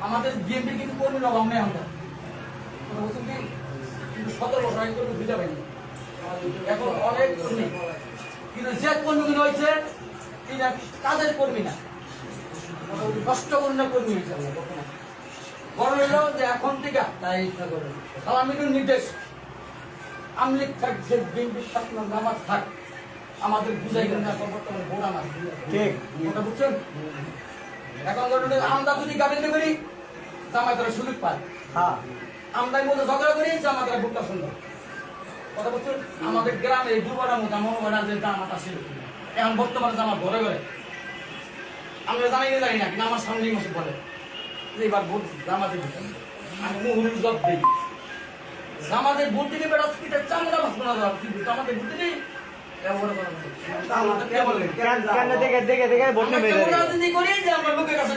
আমাদের বিএনপি কিন্তু কর্মীর অভাব নেই আমরা বলছেন কি কিন্তু 17 বছর আগে কর্মী বুঝা পাইনি এখন অনেক কর্মী কিন্তু যে কর্মীগুলো হয়েছে তিনি কাজের কর্মী না কষ্ট করে কর্মী হয়েছে বড় হইল যে এখন থেকে সালামির নির্দেশ আমলিক থাক যে বিএনপির শাসন নামাজ থাক আমাদের বুঝাই গেল না বর্তমানে ভোট আমার ঠিক ওটা বুঝছেন এখন আমরা যদি গাড়িতে করি জামাতেরা সুযোগ পায় হ্যাঁ আমরাই মধ্যে ঝগড়া করি জামাতেরা ভোটটা সুন্দর কথা বলছেন আমাদের গ্রামে এই দুর্বলার মধ্যে মনে হয় না যে জামাত আছে এখন বর্তমানে জামাত ঘরে ঘরে আমরা জানি না কিন্তু আমার সামনেই মতো বলে যে এবার ভোট জামাতে দিতেন আমি মুহুরির জব দিই জামাতের ভোট দিলে বেড়া চামড়া বাঁচবো না জামাতের ভোট দিলেই রাজনীতি করি যে আমরা লোকের কাছে